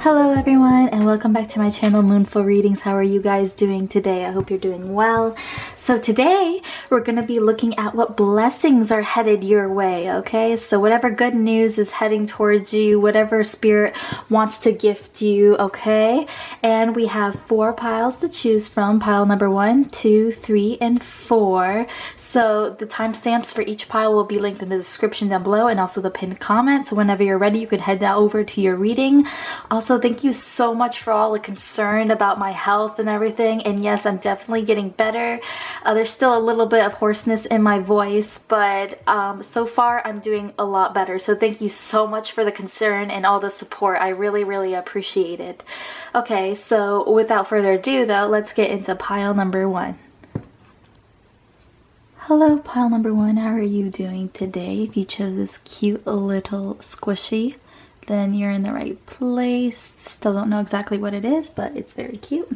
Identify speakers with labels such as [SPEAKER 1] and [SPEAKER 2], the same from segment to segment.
[SPEAKER 1] Hello everyone and welcome back to my channel Moonful Readings. How are you guys doing today? I hope you're doing well. So today we're going to be looking at what blessings are headed your way, okay? So whatever good news is heading towards you, whatever spirit wants to gift you, okay? And we have 4 piles to choose from. Pile number 1, 2, 3, and 4. So the timestamps for each pile will be linked in the description down below and also the pinned comment. So whenever you're ready, you can head that over to your reading. Also, thank you so much for all the concern about my health and everything. And yes, I'm definitely getting better. There's still a little bit of hoarseness in my voice, but so far I'm doing a lot better. So thank you so much for the concern and all the support. I really, really appreciate it. Okay, so without further ado though, let's get into pile number 1. Hello, pile number 1. How are you doing today? If you chose this cute little squishy, then you're in the right place. Still don't know exactly what it is, but it's very cute.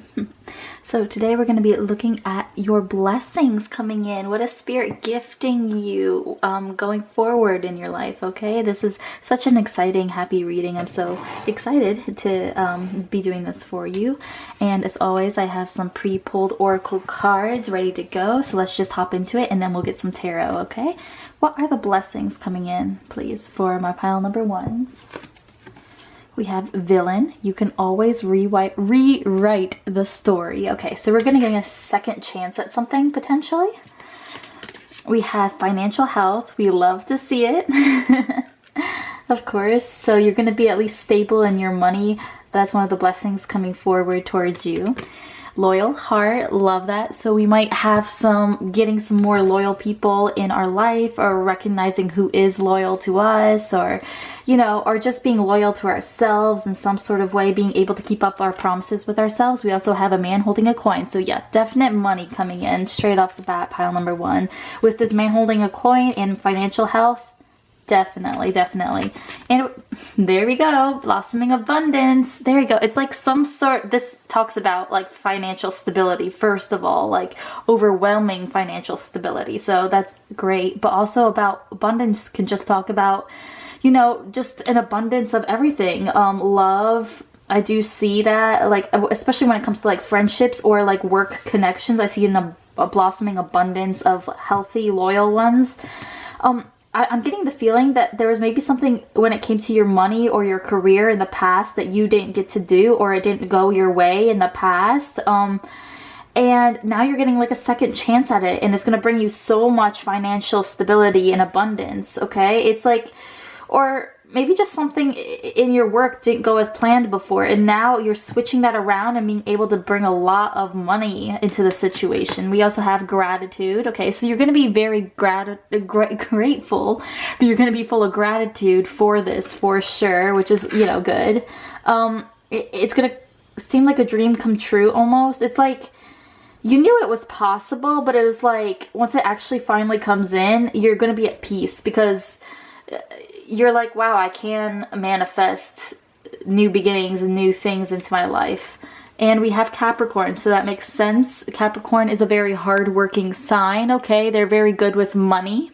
[SPEAKER 1] So today we're going to be looking at your blessings coming in. What is spirit gifting you going forward in your life, okay? This is such an exciting, happy reading. I'm so excited to be doing this for you. And as always, I have some pre-pulled oracle cards ready to go. So let's just hop into it and then we'll get some tarot, okay? What are the blessings coming in, please, for my pile number 1s? We have villain. You can always rewrite the story. Okay, so we're going to get a second chance at something potentially. We have financial health. We love to see it. Of course. So you're going to be at least stable in your money. That's one of the blessings coming forward towards you. Loyal heart, love that. So we might have getting some more loyal people in our life, or recognizing who is loyal to us, or you know, or just being loyal to ourselves in some sort of way, being able to keep up our promises with ourselves. We also have a man holding a coin. So yeah, definite money coming in straight off the bat, pile number 1. With this man holding a coin and financial health, definitely. And there we go, blossoming abundance. There we go. It's like some sort, this talks about like financial stability first of all, like overwhelming financial stability. So that's great. But also about abundance can just talk about, you know, just an abundance of everything. Love, I do see that, like, especially when it comes to like friendships or like work connections. I see a blossoming abundance of healthy, loyal ones. I'm getting the feeling that there was maybe something when it came to your money or your career in the past that you didn't get to do, or it didn't go your way in the past. And now you're getting like a second chance at it, and it's going to bring you so much financial stability and abundance. Okay. It's like, or maybe just something in your work didn't go as planned before, and now you're switching that around and being able to bring a lot of money into the situation. We also have gratitude. Okay, so you're going to be very grateful, but you're going to be full of gratitude for this for sure, which is, you know, good. It's going to seem like a dream come true almost. It's like you knew it was possible, but it was like once it actually finally comes in, you're going to be at peace, because you're like, wow, I can manifest new beginnings and new things into my life. And we have Capricorn, so that makes sense. Capricorn is a very hardworking sign, okay? They're very good with money.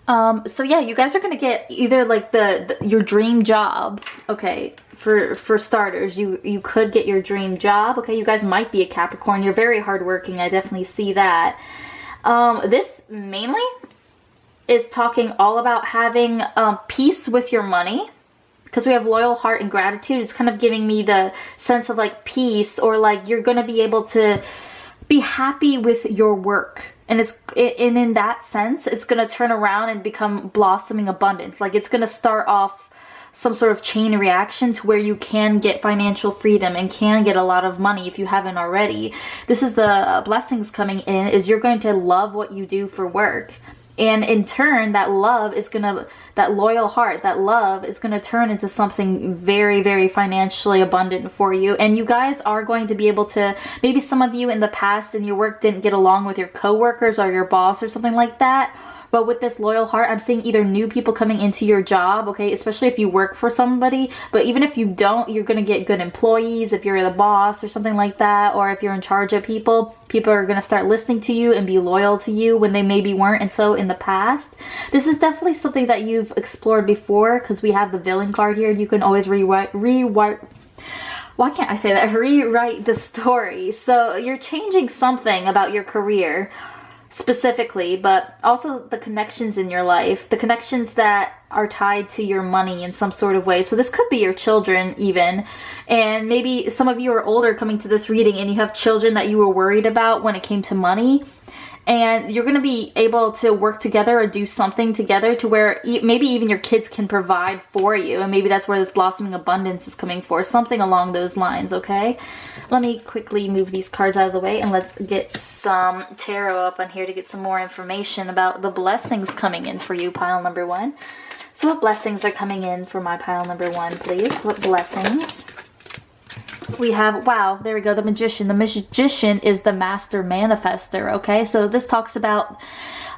[SPEAKER 1] So yeah, you guys are going to get either like your dream job, okay? For starters, you could get your dream job, okay? You guys might be a Capricorn. You're very hardworking. I definitely see that. This mainly is talking all about having peace with your money, because we have loyal heart and gratitude. It's kind of giving me the sense of like peace, or like you're going to be able to be happy with your work. And in that sense, it's going to turn around and become blossoming abundance. Like it's going to start off some sort of chain reaction to where you can get financial freedom and can get a lot of money if you haven't already. This is the blessings coming in, is you're going to love what you do for work. And in turn, that love is that loyal heart, that love is gonna turn into something very, very financially abundant for you. And you guys are going to be able to, maybe some of you in the past in your work didn't get along with your coworkers or your boss or something like that. But with this loyal heart, I'm seeing either new people coming into your job, okay, especially if you work for somebody. But even if you don't, you're going to get good employees if you're the boss or something like that, or if you're in charge of people. People are going to start listening to you and be loyal to you when they maybe weren't, and so in the past. This is definitely something that you've explored before, because we have the villain card here. You can always rewrite why can't I say that? Rewrite the story. So you're changing something about your career specifically, but also the connections in your life, the connections that are tied to your money in some sort of way. So this could be your children even, and maybe some of you are older coming to this reading and you have children that you were worried about when it came to money. And you're going to be able to work together or do something together to where maybe even your kids can provide for you. And maybe that's where this blossoming abundance is coming for. Something along those lines, okay? Let me quickly move these cards out of the way and let's get some tarot up on here to get some more information about the blessings coming in for you, pile number 1. So what blessings are coming in for my pile number 1, please? What blessings? We have, wow, there we go, the Magician. The Magician is the master manifester, okay? So this talks about,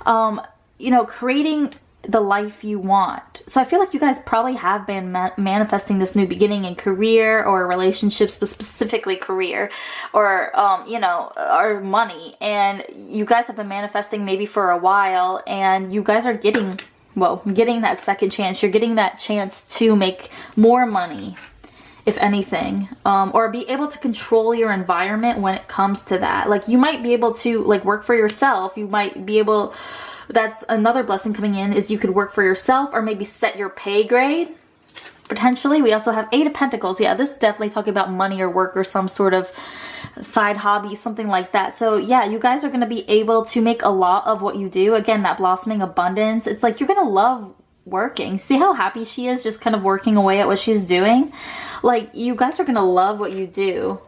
[SPEAKER 1] you know, creating the life you want. So I feel like you guys probably have been manifesting this new beginning in career or relationships, but specifically career, or, you know, or money. And you guys have been manifesting maybe for a while, and you guys are getting, well, getting that second chance. You're getting that chance to make more money, if anything, or be able to control your environment when it comes to that. Like, you might be able to, like, work for yourself. You might be able, that's another blessing coming in, is you could work for yourself or maybe set your pay grade, potentially. We also have 8 of Pentacles. Yeah, this is definitely talking about money or work or some sort of side hobby, something like that. So yeah, you guys are going to be able to make a lot of what you do. Again, that blossoming abundance. It's like you're going to love working. See how happy she is just kind of working away at what she's doing? Like, you guys are gonna love what you do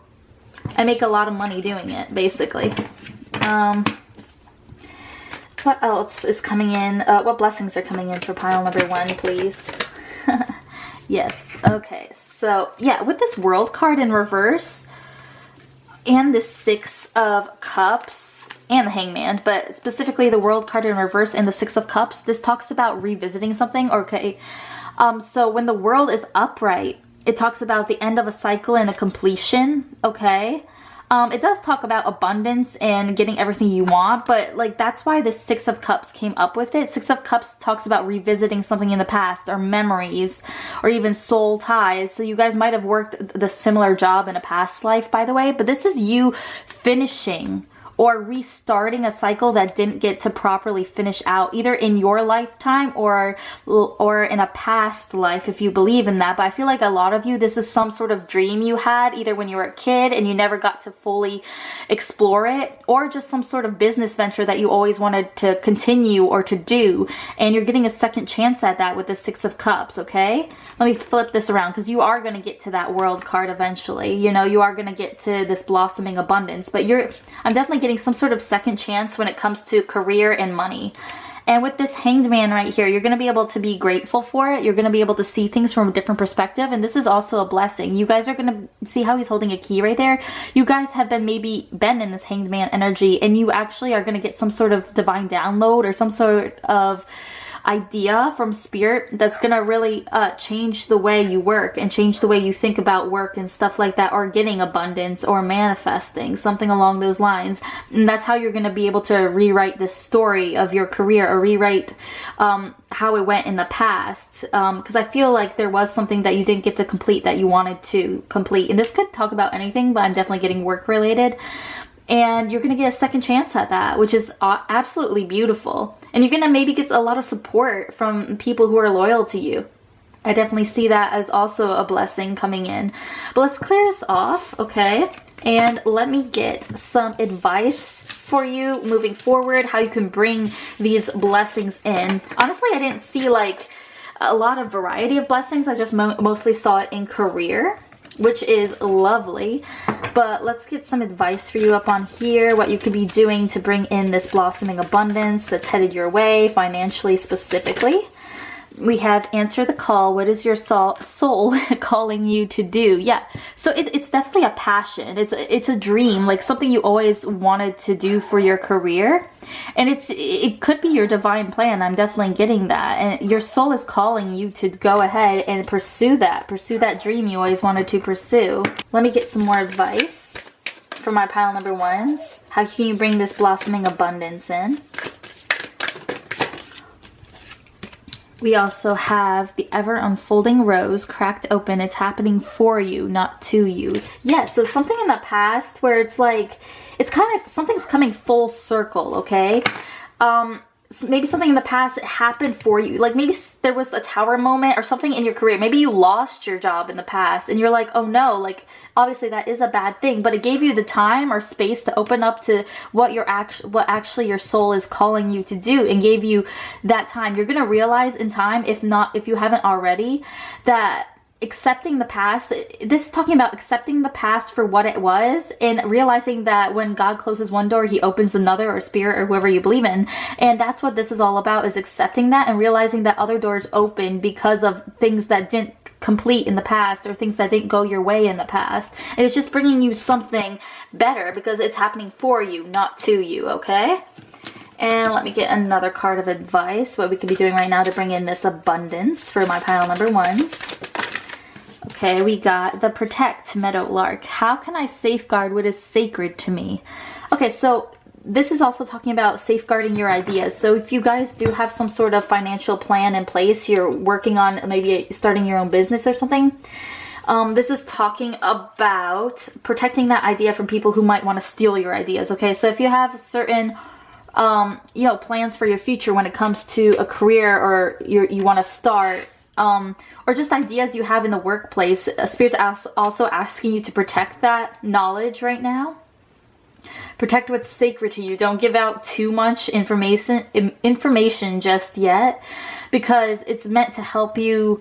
[SPEAKER 1] and make a lot of money doing it, basically. What else is coming in? What blessings are coming in for pile number 1, please? Yes, okay, so yeah, with this World card in reverse and the 6 of Cups and the Hangman, but specifically the World card in reverse and the 6 of Cups, this talks about revisiting something, okay? So when the World is upright, it talks about the end of a cycle and a completion, okay? It does talk about abundance and getting everything you want, but like that's why the 6 of Cups came up with it. 6 of Cups talks about revisiting something in the past, or memories, or even soul ties. So you guys might have worked the similar job in a past life, by the way, but this is you finishing or restarting a cycle that didn't get to properly finish out, either in your lifetime or in a past life, if you believe in that. But I feel like a lot of you, this is some sort of dream you had, either when you were a kid and you never got to fully explore it, or just some sort of business venture that you always wanted to continue or to do, and you're getting a second chance at that with the 6 of Cups, okay? Let me flip this around, because you are going to get to that World card eventually. You know, you are going to get to this blossoming abundance, but I'm definitely getting some sort of second chance when it comes to career and money. And with this Hanged Man right here, you're going to be able to be grateful for it. You're going to be able to see things from a different perspective. And this is also a blessing. You guys are going to see how he's holding a key right there. You guys have been in this Hanged Man energy, and you actually are going to get some sort of divine download or some sort of idea from spirit that's gonna really change the way you work and change the way you think about work and stuff like that, or getting abundance or manifesting, something along those lines. And that's how you're gonna be able to rewrite the story of your career, or rewrite how it went in the past, because I feel like there was something that you didn't get to complete that you wanted to complete. And this could talk about anything, but I'm definitely getting work related. And you're going to get a second chance at that, which is absolutely beautiful. And you're going to maybe get a lot of support from people who are loyal to you. I definitely see that as also a blessing coming in. But let's clear this off, okay? And let me get some advice for you moving forward, how you can bring these blessings in. Honestly, I didn't see like a lot of variety of blessings. I just mostly saw it in career, which is lovely. But let's get some advice for you up on here, what you could be doing to bring in this blossoming abundance that's headed your way, financially specifically. We have answer the call. What is your soul calling you to do? Yeah, so it's definitely a passion. It's a dream, like something you always wanted to do for your career, and it could be your divine plan. I'm definitely getting that, and your soul is calling you to go ahead and pursue that dream you always wanted to pursue. Let me get some more advice for my pile number ones. How can you bring this blossoming abundance in? We also have the ever unfolding rose cracked open. It's happening for you, not to you. Yeah, so something in the past where it's like, it's kind of, something's coming full circle, okay? Maybe something in the past happened for you. Like maybe there was a tower moment or something in your career. Maybe you lost your job in the past and you're like, oh no, like obviously that is a bad thing, but it gave you the time or space to open up to what actually your soul is calling you to do, and gave you that time. You're going to realize in time, if you haven't already, that accepting the past, this is talking about accepting the past for what it was, and realizing that when God closes one door, he opens another, or spirit, or whoever you believe in. And that's what this is all about, is accepting that and realizing that other doors open because of things that didn't complete in the past, or things that didn't go your way in the past. And it's just bringing you something better because it's happening for you, not to you, okay? And let me get another card of advice, what we could be doing right now to bring in this abundance for my pile number ones. Okay, we got the Protect Meadowlark. How can I safeguard what is sacred to me? Okay, so this is also talking about safeguarding your ideas. So if you guys do have some sort of financial plan in place, you're working on maybe starting your own business or something, this is talking about protecting that idea from people who might want to steal your ideas. Okay, so if you have certain plans for your future when it comes to a career, or you want to start, or just ideas you have in the workplace, Spirit's also asking you to protect that knowledge right now. Protect what's sacred to you. Don't give out too much information just yet, because it's meant to help you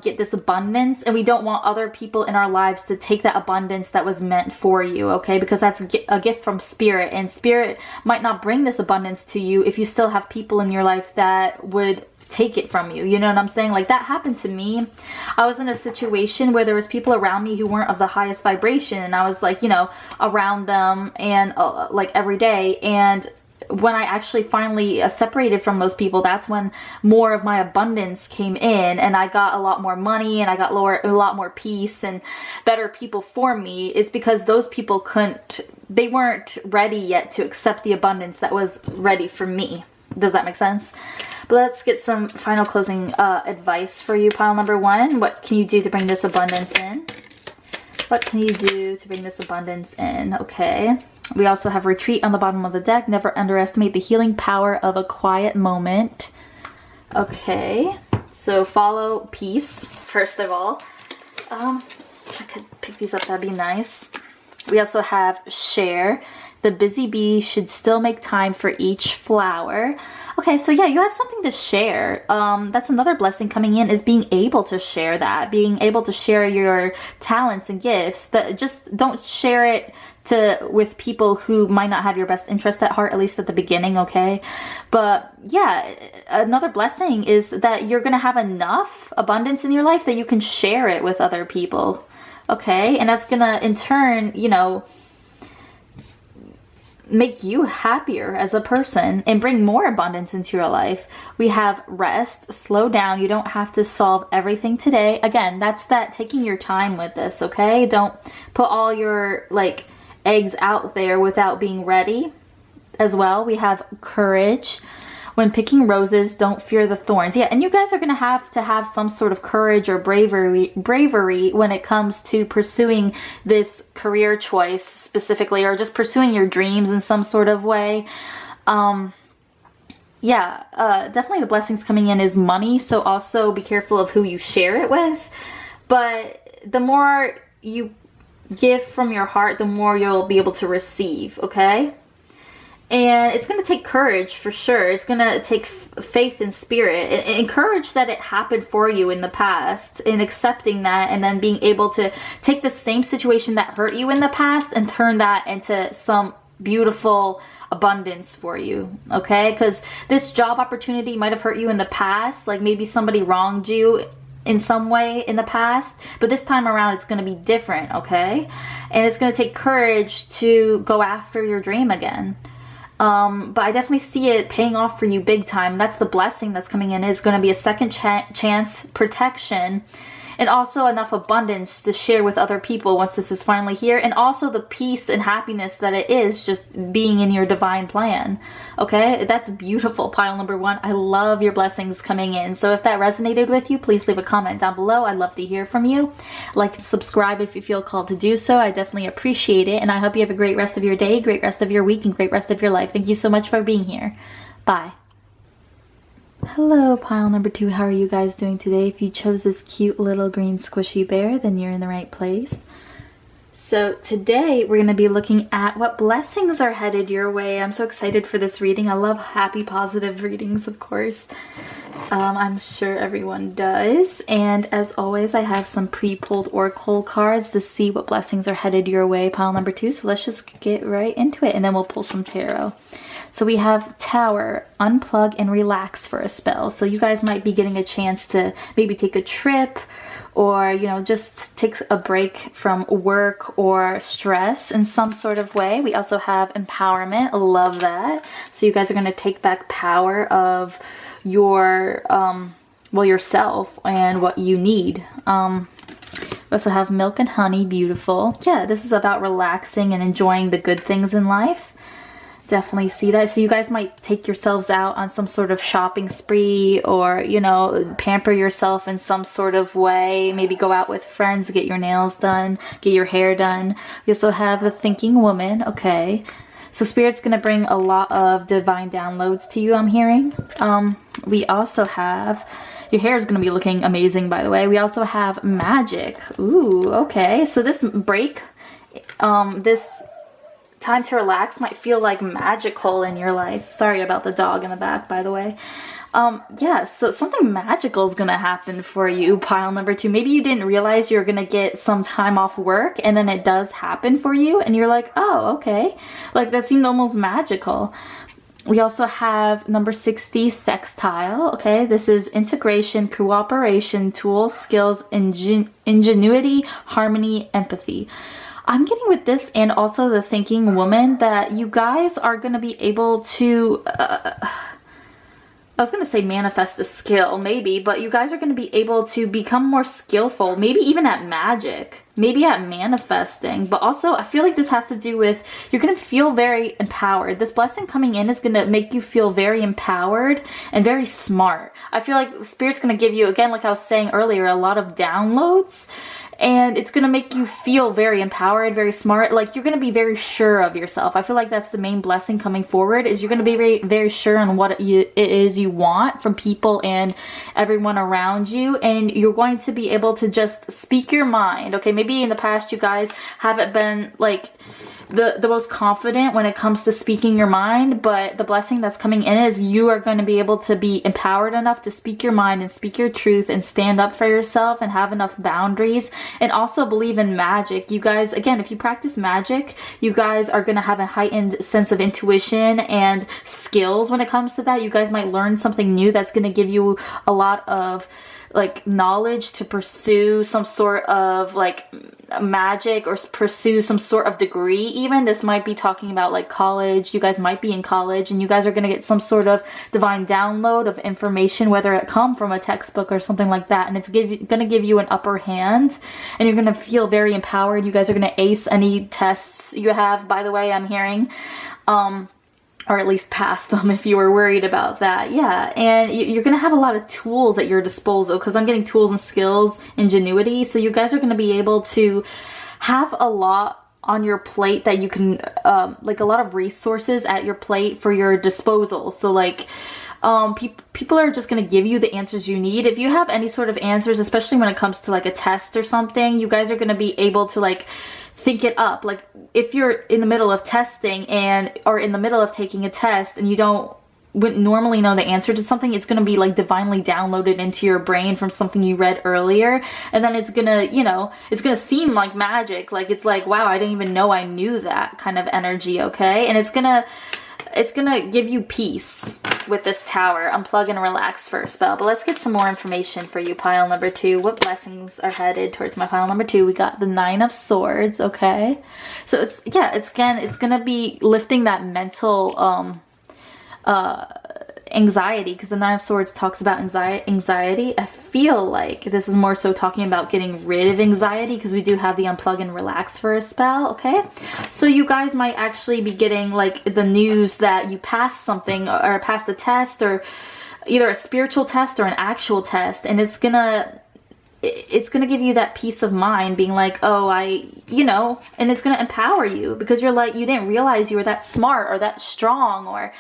[SPEAKER 1] get this abundance, and we don't want other people in our lives to take that abundance that was meant for you, okay? Because that's a gift from Spirit, and Spirit might not bring this abundance to you if you still have people in your life that would take it from you. You know what I'm saying? Like that happened to me. I was in a situation where there was people around me who weren't of the highest vibration, and I was like, around them and like every day. And when I actually finally separated from those people, that's when more of my abundance came in, and I got a lot more money, and I got a lot more peace and better people for me. Is because those people they weren't ready yet to accept the abundance that was ready for me. Does that make sense? But let's get some final closing advice for you, pile number one. What can you do to bring this abundance in? What can you do to bring this abundance in? Okay. We also have retreat on the bottom of the deck. Never underestimate the healing power of a quiet moment. Okay. So follow peace, first of all. If I could pick these up, that'd be nice. We also have share. The busy bee should still make time for each flower. Okay, so yeah, you have something to share. That's another blessing coming in, is being able to share that. Being able to share your talents and gifts. Just don't share it with people who might not have your best interest at heart, at least at the beginning, okay? But yeah, another blessing is that you're going to have enough abundance in your life that you can share it with other people, okay? And that's going to, in turn, make you happier as a person and bring more abundance into your life. We have rest, slow down. You don't have to solve everything today. Again, that's that taking your time with this, okay? Don't put all your eggs out there without being ready. As well, we have courage. When picking roses, don't fear the thorns. Yeah, and you guys are going to have some sort of courage or bravery when it comes to pursuing this career choice specifically, or just pursuing your dreams in some sort of way. Definitely the blessings coming in is money, so also be careful of who you share it with. But the more you give from your heart, the more you'll be able to receive, okay? And it's going to take courage for sure. It's going to take faith in Spirit and courage that it happened for you in the past, and accepting that, and then being able to take the same situation that hurt you in the past and turn that into some beautiful abundance for you, okay? Because this job opportunity might have hurt you in the past, like maybe somebody wronged you in some way in the past, but this time around it's going to be different, okay? And it's going to take courage to go after your dream again. But I definitely see it paying off for you big time. That's the blessing that's coming in. Is going to be a second chance, protection, and also enough abundance to share with other people once this is finally here. And also the peace and happiness that it is just being in your divine plan. Okay, that's beautiful, pile number one. I love your blessings coming in. So if that resonated with you, please leave a comment down below. I'd love to hear from you. Like and subscribe if you feel called to do so. I definitely appreciate it. And I hope you have a great rest of your day, great rest of your week, and great rest of your life. Thank you so much for being here. Bye. Hello, pile number two. How are you guys doing today? If you chose this cute little green squishy bear, then you're in the right place. So today we're going to be looking at what blessings are headed your way. I'm so excited for this reading. I love happy, positive readings, of course. I'm sure everyone does. And as always, I have some pre-pulled oracle cards to see what blessings are headed your way, pile number two. So let's just get right into it, and then we'll pull some tarot. So we have Tower, unplug and relax for a spell. So you guys might be getting a chance to maybe take a trip, or, you know, just take a break from work or stress in some sort of way. We also have empowerment. I love that. So you guys are going to take back power of your, well, yourself and what you need. We also have milk and honey. Beautiful. Yeah, this is about relaxing and enjoying the good things in life. Definitely see that. So you guys might take yourselves out on some sort of shopping spree, or, you know, pamper yourself in some sort of way. Maybe go out with friends, get your nails done, get your hair done. We also have the thinking woman. Okay, so Spirit's gonna bring a lot of divine downloads to you, I'm hearing. We also have, your hair is gonna be looking amazing, by the way. We also have magic. Ooh, okay. So this break, this time to relax might feel like magical in your life. Sorry about the dog in the back, by the way. Yeah, so something magical is gonna happen for you, pile number two. Maybe you didn't realize you're gonna get some time off work, and then it does happen for you, and you're like, oh, okay. Like, that seemed almost magical. We also have number 60, sextile. Okay, this is integration, cooperation, tools, skills, ingenuity, harmony, empathy. I'm getting with this, and also the thinking woman, that you guys are going to be able to, I was going to say manifest a skill, maybe, but you guys are going to be able to become more skillful, maybe even at magic, maybe at manifesting. But also, I feel like this has to do with, you're going to feel very empowered. This blessing coming in is going to make you feel very empowered and very smart. I feel like Spirit's going to give you, again, like I was saying earlier, a lot of downloads. And it's going to make you feel very empowered, very smart. Like, you're going to be very sure of yourself. I feel like that's the main blessing coming forward, is you're going to be very, very sure on what it is you want from people and everyone around you. And you're going to be able to just speak your mind. Okay, maybe in the past you guys haven't been like the most confident when it comes to speaking your mind, but the blessing that's coming in is you are going to be able to be empowered enough to speak your mind and speak your truth and stand up for yourself and have enough boundaries, and also believe in magic. You guys, again, if you practice magic, you guys are going to have a heightened sense of intuition and skills when it comes to that. You guys might learn something new that's going to give you a lot of like knowledge to pursue some sort of like magic, or pursue some sort of degree. Even this might be talking about like college. You guys might be in college, and you guys are going to get some sort of divine download of information, whether it come from a textbook or something like that, and it's going to give you an upper hand, and you're going to feel very empowered. You guys are going to ace any tests you have, by the way, I'm hearing. Or at least pass them if you were worried about that. Yeah, and you're going to have a lot of tools at your disposal, because I'm getting tools and skills, ingenuity. So you guys are going to be able to have a lot on your plate that you can, like a lot of resources at your plate for your disposal. So like, people are just going to give you the answers you need. If you have any sort of answers, especially when it comes to like a test or something, you guys are going to be able to like think it up. Like if you're in the middle of testing or in the middle of taking a test and you wouldn't normally know the answer to something, it's going to be like divinely downloaded into your brain from something you read earlier, and then it's gonna, you know, it's gonna seem like magic. Like, it's like, wow, I didn't even know I knew that kind of energy. Okay, and it's gonna it's gonna give you peace with this Tower. Unplug and relax for a spell. But let's get some more information for you, pile number 2. What blessings are headed towards my pile number 2? We got the 9 of Swords, okay? So it's, yeah, it's gonna be lifting that mental anxiety, because the 9 of Swords talks about anxiety. I feel like this is more so talking about getting rid of anxiety, because we do have the unplug and relax for a spell, okay? So you guys might actually be getting like the news that you passed something, or passed a test, or either a spiritual test or an actual test, and it's gonna give you that peace of mind, being like, oh, you know, and it's gonna empower you, because you're like, you didn't realize you were that smart or that strong, or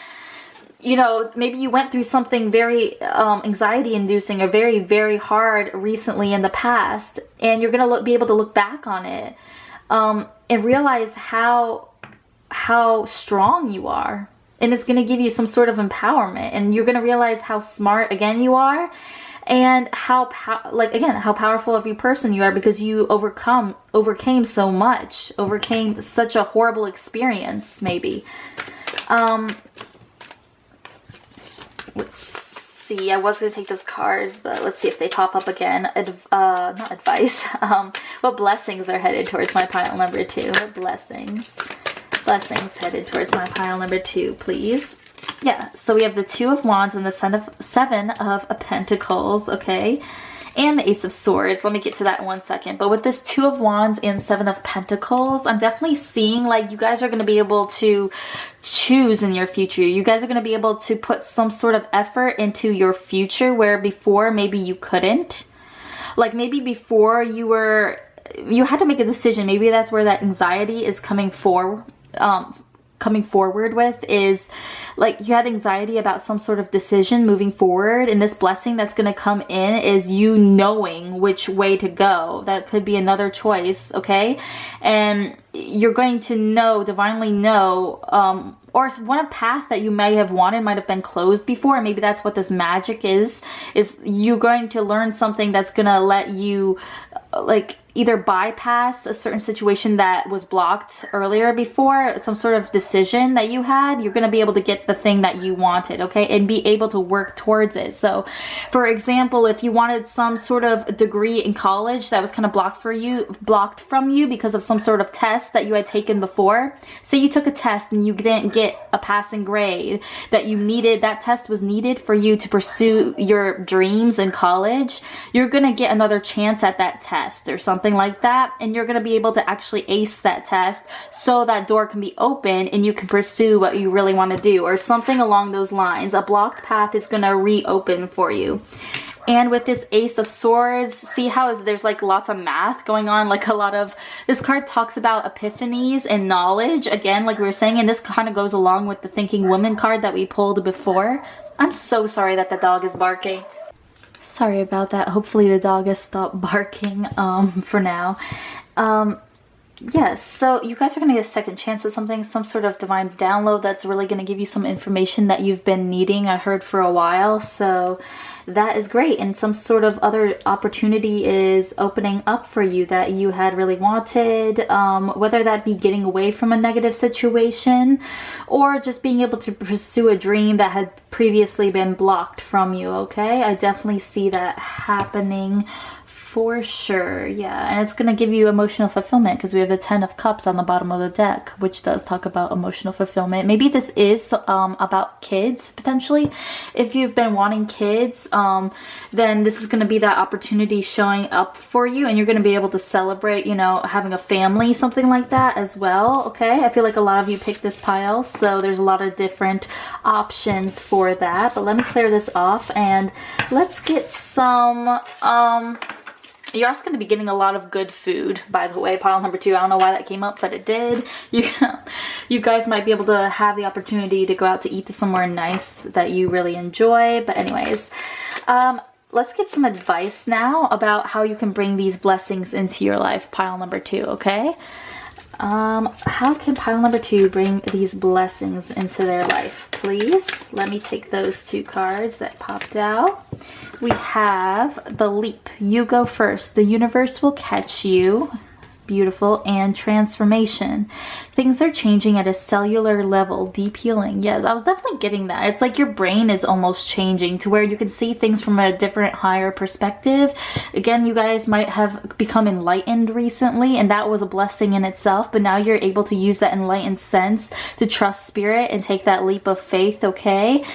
[SPEAKER 1] you know, maybe you went through something very anxiety inducing or very, very hard recently in the past, and you're gonna be able to look back on it and realize how strong you are, and it's gonna give you some sort of empowerment, and you're gonna realize how smart again you are, and how powerful of a person you are, because you overcame so much, overcame such a horrible experience, maybe. Let's see, I was going to take those cards, but let's see if they pop up again. Not advice. What blessings are headed towards my pile number 2? What blessings headed towards my pile number 2, please? Yeah, so we have the 2 of Wands and the 7 of Pentacles, okay? And the Ace of Swords. Let me get to that in 1 second. But with this 2 of Wands and 7 of Pentacles, I'm definitely seeing like you guys are going to be able to choose in your future. You guys are going to be able to put some sort of effort into your future, where before maybe you couldn't. Like maybe before you had to make a decision. Maybe that's where that anxiety is coming forward with, is like you had anxiety about some sort of decision moving forward, and this blessing that's going to come in is you knowing which way to go. That could be another choice, okay? And you're going to know, divinely know, or one path that you may have wanted might have been closed before, and maybe that's what this magic is you're going to learn something that's going to let you like either bypass a certain situation that was blocked earlier before, some sort of decision that you had. You're going to be able to get the thing that you wanted, okay, and be able to work towards it. So for example, if you wanted some sort of degree in college that was kind of blocked from you because of some sort of test that you had taken before, say you took a test and you didn't get a passing grade that you needed, that test was needed for you to pursue your dreams in college, you're going to get another chance at that test or something like that, and you're going to be able to actually ace that test so that door can be open and you can pursue what you really want to do, or something along those lines. A blocked path is going to reopen for you. And with this Ace of Swords, see how there's like lots of math going on, like a lot of, this card talks about epiphanies and knowledge, again, like we were saying, and this kind of goes along with the Thinking Woman card that we pulled before. I'm so sorry that the dog is barking. Sorry about that. Hopefully the dog has stopped barking for now. Yes, so you guys are going to get a second chance at something, some sort of divine download that's really going to give you some information that you've been needing, I heard, for a while. So that is great, and some sort of other opportunity is opening up for you that you had really wanted, whether that be getting away from a negative situation or just being able to pursue a dream that had previously been blocked from you, okay? I definitely see that happening for sure, yeah. And it's going to give you emotional fulfillment, because we have the 10 of Cups on the bottom of the deck, which does talk about emotional fulfillment. Maybe this is about kids, potentially. If you've been wanting kids, then this is going to be that opportunity showing up for you, and you're going to be able to celebrate, you know, having a family, something like that as well, okay? I feel like a lot of you picked this pile, so there's a lot of different options for that. But let me clear this off, and let's get some... You're also going to be getting a lot of good food, by the way, pile number 2. I don't know why that came up, but it did. You guys might be able to have the opportunity to go out to eat to somewhere nice that you really enjoy. But anyways, let's get some advice now about how you can bring these blessings into your life, pile number 2, okay? How can pile number 2 bring these blessings into their life, please? Let me take those 2 cards that popped out. We have the Leap. You go first. The universe will catch you. beautiful. And transformation. Things are changing at a cellular level. Deep healing. Yeah, I was definitely getting that. It's like your brain is almost changing to where you can see things from a different, higher perspective. Again, you guys might have become enlightened recently, and that was a blessing in itself, but now you're able to use that enlightened sense to trust spirit and take that leap of faith, okay?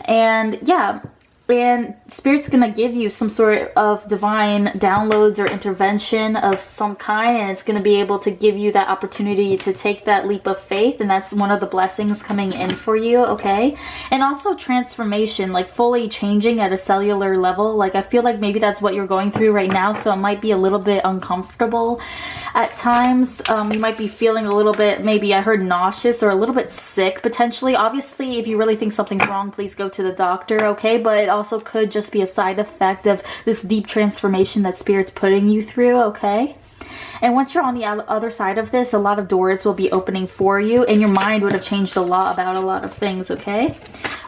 [SPEAKER 1] And yeah, and Spirit's gonna give you some sort of divine downloads or intervention of some kind, and it's gonna be able to give you that opportunity to take that leap of faith, and that's one of the blessings coming in for you, okay? And also transformation, like fully changing at a cellular level. Like I feel like maybe that's what you're going through right now, so it might be a little bit uncomfortable at times. You might be feeling a little bit, maybe I heard nauseous or a little bit sick potentially. Obviously, if you really think something's wrong, please go to the doctor, okay? But it also could just be a side effect of this deep transformation that Spirit's putting you through, okay? And once you're on the other side of this, a lot of doors will be opening for you, and your mind would have changed a lot about a lot of things, okay?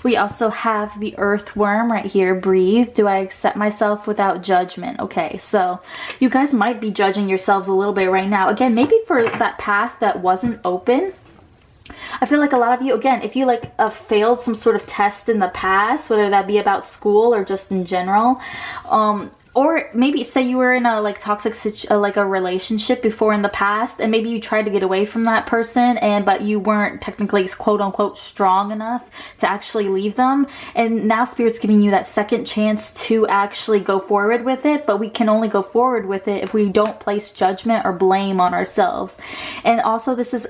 [SPEAKER 1] We also have the earthworm right here. Breathe. Do I accept myself without judgment? Okay, so you guys might be judging yourselves a little bit right now. Again, maybe for that path that wasn't open. I feel like a lot of you, again, if you like failed some sort of test in the past, whether that be about school or just in general, or maybe say you were in a like toxic like a relationship before in the past, and maybe you tried to get away from that person, but you weren't technically quote unquote strong enough to actually leave them, and now Spirit's giving you that second chance to actually go forward with it. But we can only go forward with it if we don't place judgment or blame on ourselves. And also this is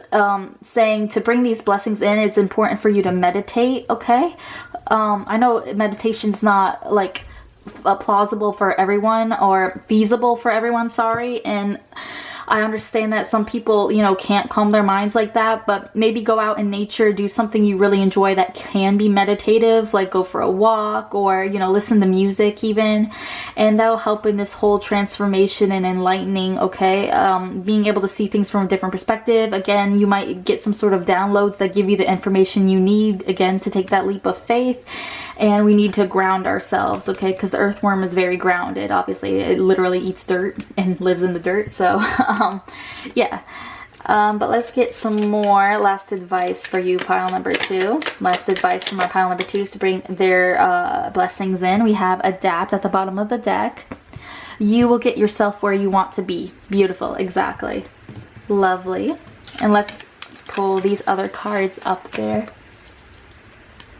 [SPEAKER 1] saying to bring these blessings in, it's important for you to meditate, okay? I know meditation's not like plausible for everyone or feasible for everyone, sorry, and I understand that some people, you know, can't calm their minds like that, but maybe go out in nature, do something you really enjoy that can be meditative, like go for a walk or, you know, listen to music even, and that'll help in this whole transformation and enlightening, okay? Being able to see things from a different perspective. Again, you might get some sort of downloads that give you the information you need, again, to take that leap of faith. And we need to ground ourselves, okay? Because the earthworm is very grounded. Obviously, it literally eats dirt and lives in the dirt. So, yeah. But let's get some more last advice for you, pile number 2. Last advice from our pile number 2 is to bring their blessings in. We have adapt at the bottom of the deck. You will get yourself where you want to be. Beautiful, exactly. Lovely. And let's pull these other cards up there.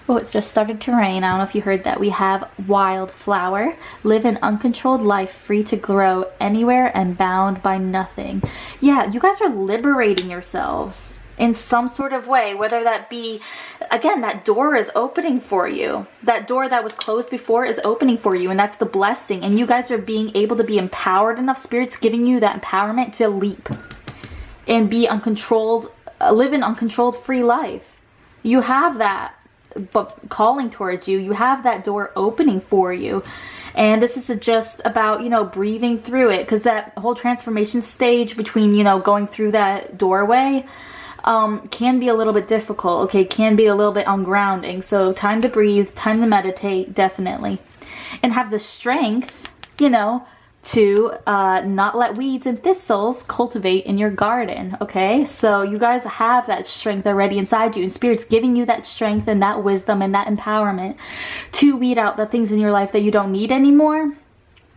[SPEAKER 1] Oh, it just started to rain. I don't know if you heard that. We have wildflower. Live an uncontrolled life, free to grow anywhere and bound by nothing. Yeah, you guys are liberating yourselves in some sort of way, whether that be, again, that door is opening for you. That door that was closed before is opening for you, and that's the blessing. And you guys are being able to be empowered enough. Spirit's giving you that empowerment to leap and be uncontrolled, live an uncontrolled free life. You have that. But calling towards you, you have that door opening for you, and this is just about, you know, breathing through it, because that whole transformation stage between, you know, going through that doorway can be a little bit difficult, okay? Can be a little bit ungrounding. So time to breathe, time to meditate, definitely, and have the strength, you know, to not let weeds and thistles cultivate in your garden, okay? So you guys have that strength already inside you, and Spirit's giving you that strength and that wisdom and that empowerment to weed out the things in your life that you don't need anymore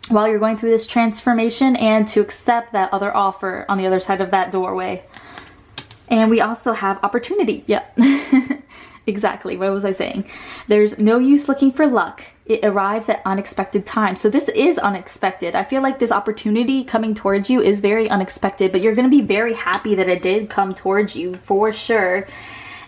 [SPEAKER 1] while you're going through this transformation, and to accept that other offer on the other side of that doorway. And we also have opportunity. Yep. Exactly. What was I saying? There's no use looking for luck. It arrives at unexpected times. So this is unexpected. I feel like this opportunity coming towards you is very unexpected, but you're going to be very happy that it did come towards you for sure.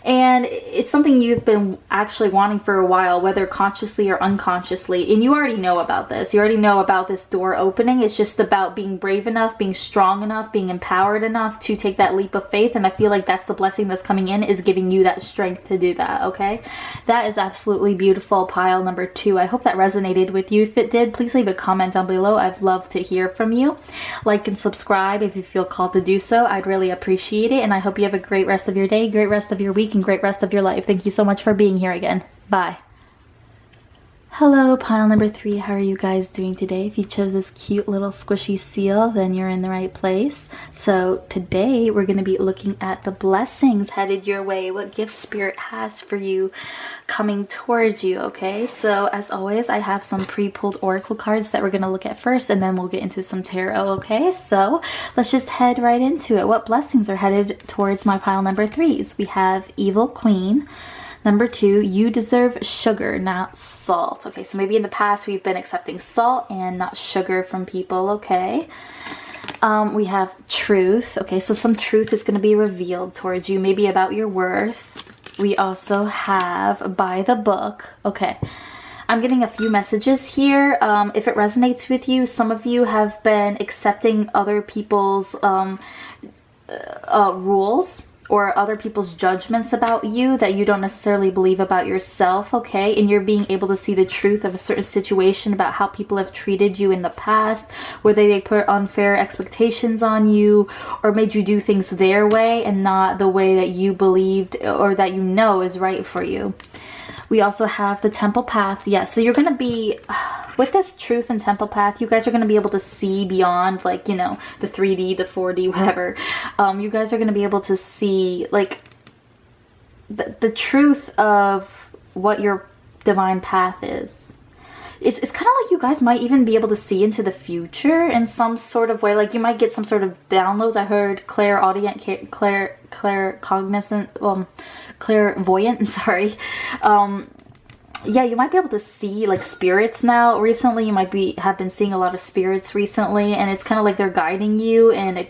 [SPEAKER 1] And it's something you've been actually wanting for a while, whether consciously or unconsciously. And you already know about this. You already know about this door opening. It's just about being brave enough, being strong enough, being empowered enough to take that leap of faith. And I feel like that's the blessing that's coming in, is giving you that strength to do that, okay? That is absolutely beautiful, pile number 2. I hope that resonated with you. If it did, please leave a comment down below. I'd love to hear from you. Like and subscribe if you feel called to do so. I'd really appreciate it. And I hope you have a great rest of your day, great rest of your week, and great rest of your life. Thank you so much for being here again. Bye. Hello, pile number 3. How are you guys doing today? If you chose this cute little squishy seal, then you're in the right place. So today we're going to be looking at the blessings headed your way, what gifts Spirit has for you coming towards you, okay? So as always, I have some pre-pulled oracle cards that we're going to look at first, and then we'll get into some tarot, okay? So let's just head right into it. What blessings are headed towards my pile number 3s? We have Evil Queen. Number 2, you deserve sugar, not salt. Okay, so maybe in the past we've been accepting salt and not sugar from people, okay? We have truth. Okay, so some truth is going to be revealed towards you, maybe about your worth. We also have by the book. Okay, I'm getting a few messages here. If it resonates with you, some of you have been accepting other people's rules or other people's judgments about you that you don't necessarily believe about yourself, okay? And you're being able to see the truth of a certain situation about how people have treated you in the past, whether they put unfair expectations on you or made you do things their way and not the way that you believed or that you know is right for you. We also have the Temple Path. Yeah, so you're going to be, with this Truth and Temple Path, you guys are going to be able to see beyond, like, you know, the 3D, the 4D, whatever. You guys are going to be able to see, like, the truth of what your divine path is. It's kind of like you guys might even be able to see into the future in some sort of way. Like, you might get some sort of downloads. I heard clairaudient, claircognizant, clairvoyant, I'm sorry. Yeah, you might be able to see like spirits now. Recently, you might have been seeing a lot of spirits recently, and it's kind of like they're guiding you and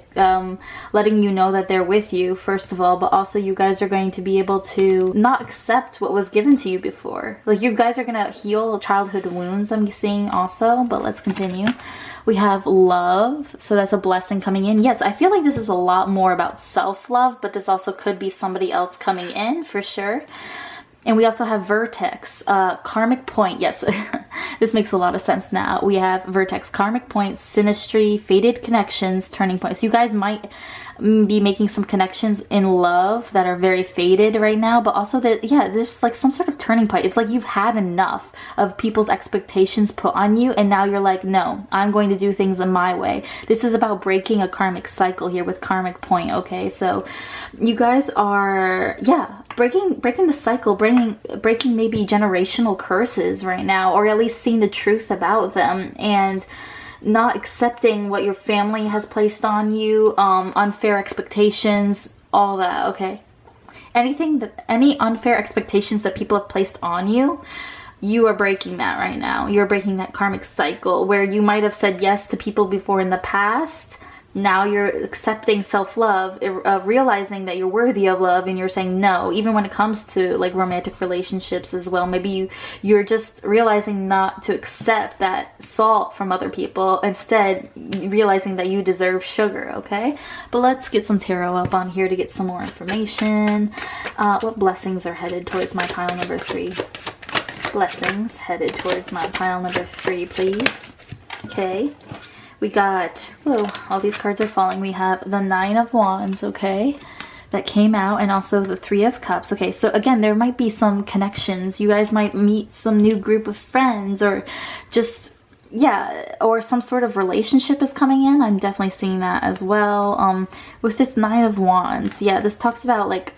[SPEAKER 1] letting you know that they're with you, first of all, but also you guys are going to be able to not accept what was given to you before. Like, you guys are going to heal childhood wounds, I'm seeing also, but let's continue. We have love, so that's a blessing coming in. Yes, I feel like this is a lot more about self-love, but this also could be somebody else coming in for sure. And we also have vertex, karmic point. Yes, this makes a lot of sense now. We have vertex, karmic point, synastry, fated connections, turning points. So you guys might be making some connections in love that are very faded right now, but also that, yeah, there's like some sort of turning point. It's like you've had enough of people's expectations put on you, and now you're like, no, I'm going to do things in my way. This is about breaking a karmic cycle here with karmic point, okay? So you guys are, yeah, breaking the cycle, breaking maybe generational curses right now, or at least seeing the truth about them, and not accepting what your family has placed on you, unfair expectations, all that, okay? Any unfair expectations that people have placed on you, you are breaking that right now. You're breaking that karmic cycle where you might have said yes to people before in the past. Now you're accepting self-love, realizing that you're worthy of love, and you're saying no, even when it comes to like romantic relationships as well. Maybe you're just realizing not to accept that salt from other people, instead realizing that you deserve sugar, okay? But let's get some tarot up on here to get some more information. What blessings are headed towards my pile number 3? Blessings headed towards my pile number 3, please. Okay. We got, whoa, all these cards are falling. We have the 9 of Wands, okay, that came out, and also the 3 of Cups. Okay, so again, there might be some connections. You guys might meet some new group of friends, or just, yeah, or some sort of relationship is coming in. I'm definitely seeing that as well. With this 9 of Wands, yeah, this talks about like,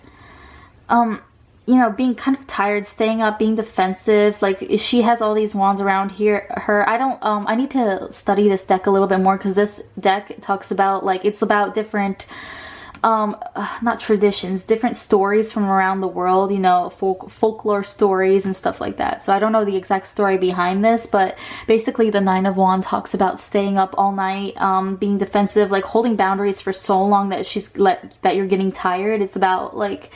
[SPEAKER 1] you know, being kind of tired, staying up, being defensive. Like, she has all these wands around her. I need to study this deck a little bit more, because this deck talks about, like, it's about different, not traditions, different stories from around the world, you know, folklore stories and stuff like that. So I don't know the exact story behind this, but basically the 9 of Wands talks about staying up all night, being defensive, like holding boundaries for so long that you're getting tired. It's about, like,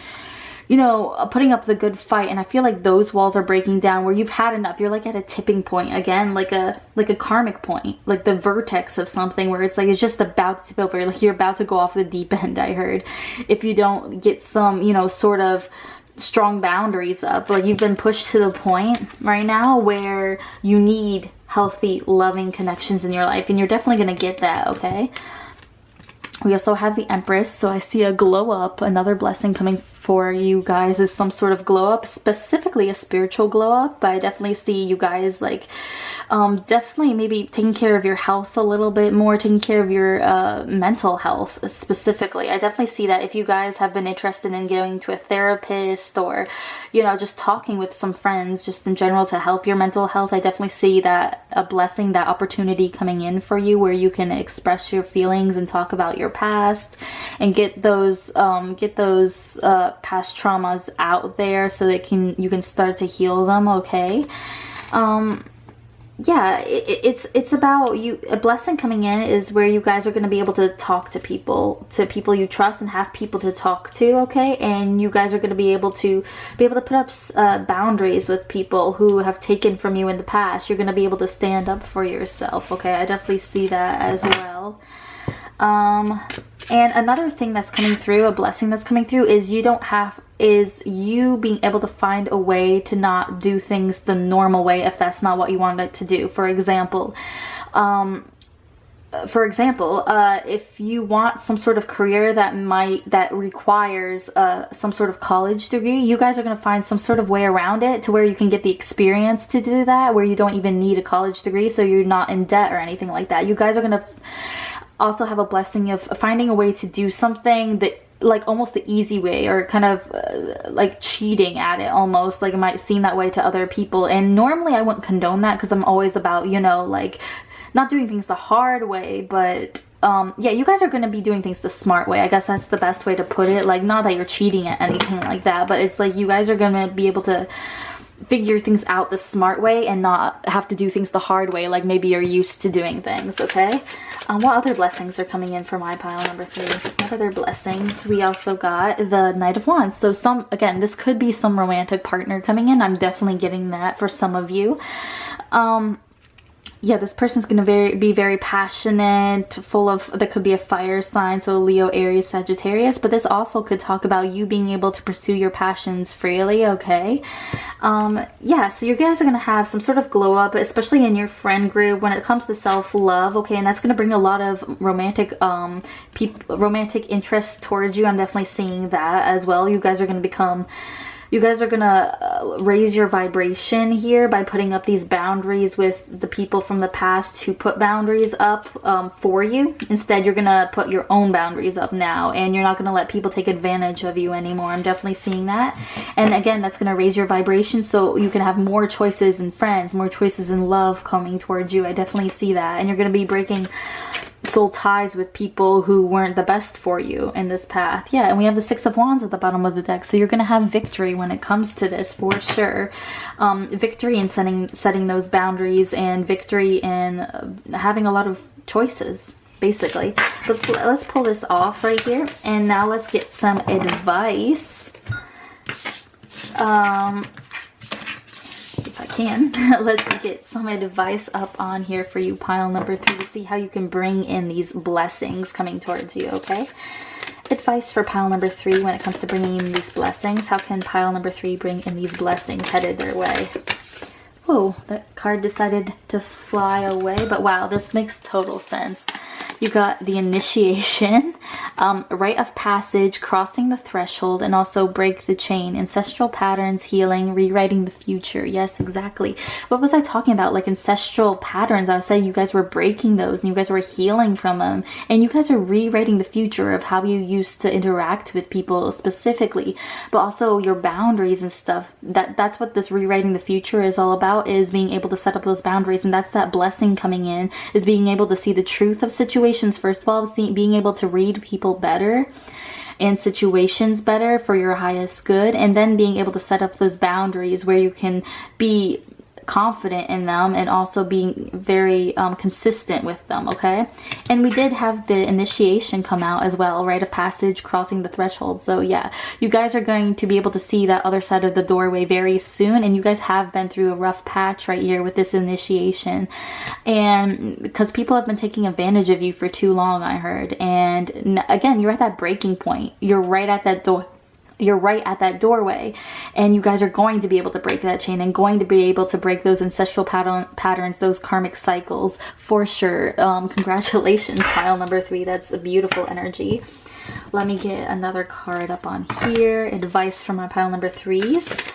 [SPEAKER 1] you know, putting up the good fight. And I feel like those walls are breaking down where you've had enough. You're like at a tipping point again, like a karmic point, like the vertex of something where it's like it's just about to tip over. Like, you're about to go off the deep end, I heard, if you don't get some, you know, sort of strong boundaries up. Like, you've been pushed to the point right now where you need healthy, loving connections in your life, and you're definitely gonna get that, okay? We also have the Empress, so I see a glow up. Another blessing coming for you guys is some sort of glow up, specifically a spiritual glow up. But I definitely see you guys like definitely maybe taking care of your health a little bit more, taking care of your mental health specifically. I definitely see that if you guys have been interested in going to a therapist, or you know, just talking with some friends just in general to help your mental health, I definitely see that a blessing, that opportunity coming in for you where you can express your feelings and talk about your past and get those past traumas out there so that you can start to heal them. Okay. Yeah, it's about you. A blessing coming in is where you guys are going to be able to talk to people you trust and have people to talk to. Okay, and you guys are going to be able to put up boundaries with people who have taken from you in the past. You're going to be able to stand up for yourself. Okay, I definitely see that as well. And another thing that's coming through, a blessing that's coming through, is you being able to find a way to not do things the normal way if that's not what you wanted to do. For example, if you want some sort of career that requires some sort of college degree, you guys are going to find some sort of way around it to where you can get the experience to do that, where you don't even need a college degree, so you're not in debt or anything like that. You guys are going to also have a blessing of finding a way to do something that, like, almost the easy way, or kind of like cheating at it almost. Like, it might seem that way to other people, and normally I wouldn't condone that because I'm always about, you know, like not doing things the hard way, but yeah, you guys are going to be doing things the smart way. I guess that's the best way to put it. Like, not that you're cheating at anything like that, but it's like you guys are going to be able to figure things out the smart way and not have to do things the hard way, like maybe you're used to doing things. Okay, what other blessings are coming in for my pile number 3? What other blessings? We also got the Knight of Wands. So again, this could be some romantic partner coming in. I'm definitely getting that for some of you. Yeah, this person's going to be very passionate, that could be a fire sign, so Leo, Aries, Sagittarius, but this also could talk about you being able to pursue your passions freely. Okay. Yeah, so you guys are going to have some sort of glow up, especially in your friend group when it comes to self-love. Okay, and that's going to bring a lot of romantic interest towards you. I'm definitely seeing that as well. You guys are going to raise your vibration here by putting up these boundaries with the people from the past who put boundaries up for you. Instead, you're going to put your own boundaries up now, and you're not going to let people take advantage of you anymore. I'm definitely seeing that. And again, that's going to raise your vibration so you can have more choices in friends, more choices in love coming towards you. I definitely see that. And you're going to be breaking soul ties with people who weren't the best for you in this path. Yeah, and we have the Six of Wands at the bottom of the deck, so you're going to have victory when it comes to this for sure. Victory in setting those boundaries, and victory in having a lot of choices, basically. Let's pull this off right here, and now let's get some advice. If I can, let's get some advice up on here for you, pile number 3, to see how you can bring in these blessings coming towards you. Okay, advice for pile number 3 when it comes to bringing in these blessings. How can pile number 3 bring in these blessings headed their way? Oh, that card decided to fly away, but wow, this makes total sense. You got the initiation, rite of passage, crossing the threshold, and also break the chain. Ancestral patterns, healing, rewriting the future. Yes, exactly. What was I talking about? Like ancestral patterns. I was saying you guys were breaking those and you guys were healing from them. And you guys are rewriting the future of how you used to interact with people specifically, but also your boundaries and stuff. That's what this rewriting the future is all about, is being able to set up those boundaries. And that's that blessing coming in, is being able to see the truth of situations. First of all, being able to read people better and situations better for your highest good, and then being able to set up those boundaries where you can be confident in them and also being very consistent with them. Okay, and we did have the initiation come out as well, rite of passage, crossing the threshold. So yeah, you guys are going to be able to see that other side of the doorway very soon, and you guys have been through a rough patch right here with this initiation, and because people have been taking advantage of you for too long, I heard. And again, you're at that breaking point. You're right at that door. you're right at that doorway, and you guys are going to be able to break that chain and going to be able to break those ancestral patterns, those karmic cycles for sure. Congratulations, pile number 3. That's a beautiful energy. Let me get another card up on here. Advice from my pile number 3s.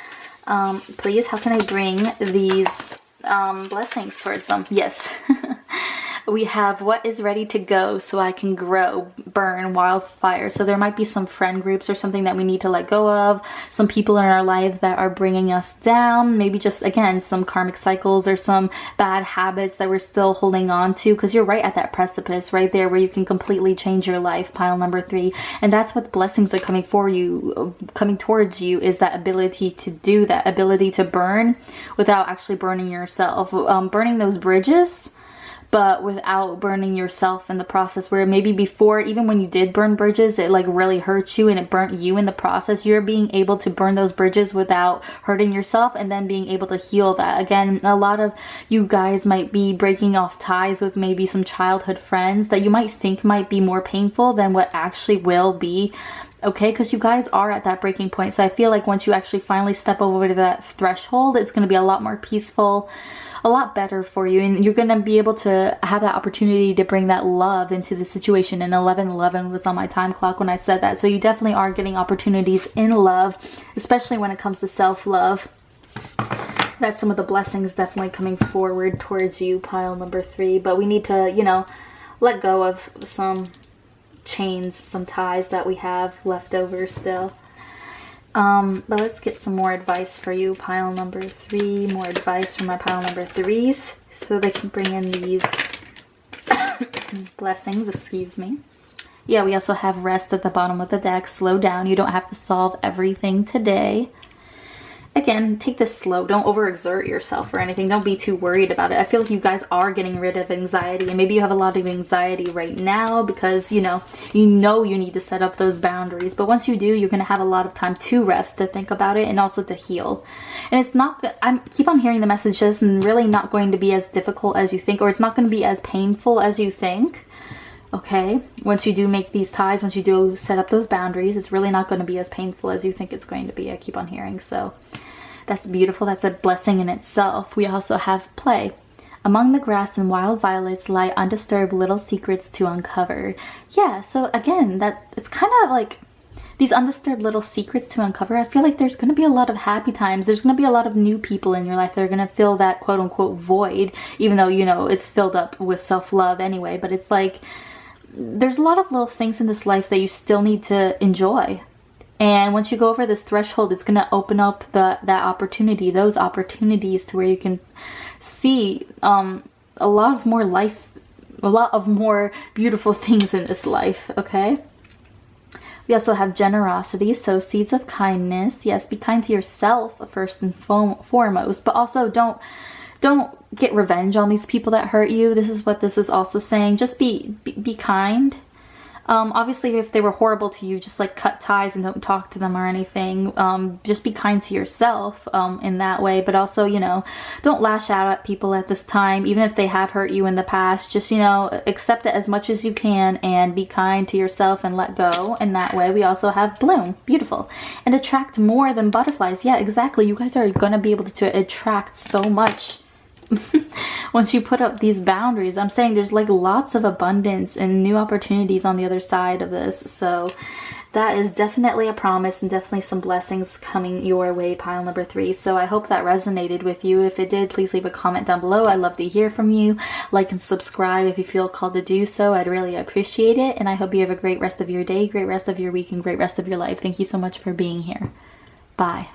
[SPEAKER 1] Please, how can I bring these blessings towards them? Yes. We have what is ready to go so I can grow, burn, wildfire. So there might be some friend groups or something that we need to let go of. Some people in our lives that are bringing us down. Maybe just, again, some karmic cycles or some bad habits that we're still holding on to. Because you're right at that precipice right there where you can completely change your life, pile number 3. And that's what the blessings are coming for you, coming towards you, is that ability to do that, ability to burn without actually burning yourself. Burning those bridges, but without burning yourself in the process, where maybe before, even when you did burn bridges, it like really hurt you and it burnt you in the process. You're being able to burn those bridges without hurting yourself, and then being able to heal that. Again, a lot of you guys might be breaking off ties with maybe some childhood friends that you might think might be more painful than what actually will be. Okay, because you guys are at that breaking point. So I feel like once you actually finally step over to that threshold, it's going to be a lot more peaceful, a lot better for you, and you're going to be able to have that opportunity to bring that love into the situation. And 11:11 was on my time clock when I said that. So you definitely are getting opportunities in love, especially when it comes to self-love. That's some of the blessings definitely coming forward towards you, pile number 3. But we need to, you know, let go of some chains, some ties that we have left over still. But let's get some more advice for you, pile number 3. More advice from my pile number 3s so they can bring in these blessings, excuse me. Yeah, we also have rest at the bottom of the deck. Slow down. You don't have to solve everything today. Again, take this slow. Don't overexert yourself or anything. Don't be too worried about it. I feel like you guys are getting rid of anxiety, and maybe you have a lot of anxiety right now because you know you need to set up those boundaries. But once you do, you're going to have a lot of time to rest, to think about it, and also to heal. And it's not, I keep on hearing the messages, and really not going to be as difficult as you think, or it's not going to be as painful as you think. Okay, once you do make these ties, once you do set up those boundaries, it's really not going to be as painful as you think it's going to be. I keep on hearing, so that's beautiful. That's a blessing in itself. We also have play. Among the grass and wild violets lie undisturbed little secrets to uncover. Yeah, so again, that it's kind of like these undisturbed little secrets to uncover. I feel like there's going to be a lot of happy times. There's going to be a lot of new people in your life that are going to fill that quote-unquote void, even though, you know, it's filled up with self-love anyway. But it's like there's a lot of little things in this life that you still need to enjoy. And once you go over this threshold, it's going to open up that opportunity, those opportunities to where you can see a lot of more beautiful things in this life, okay? We also have generosity, sow seeds of kindness. Yes, be kind to yourself first and foremost, but also don't get revenge on these people that hurt you. This is what this is also saying. Just be kind. Obviously, if they were horrible to you, just like cut ties and don't talk to them or anything. Just be kind to yourself in that way. But also, you know, don't lash out at people at this time, even if they have hurt you in the past. Just, you know, accept it as much as you can and be kind to yourself and let go. In that way, we also have bloom. Beautiful. And attract more than butterflies. Yeah, exactly. You guys are going to be able to attract so much once you put up these boundaries. I'm saying there's like lots of abundance and new opportunities on the other side of this. So that is definitely a promise and definitely some blessings coming your way, pile number 3. So I hope that resonated with you. If it did, please leave a comment down below. I'd love to hear from you. Like and subscribe if you feel called to do so. I'd really appreciate it. And I hope you have a great rest of your day, great rest of your week, and great rest of your life. Thank you so much for being here. Bye.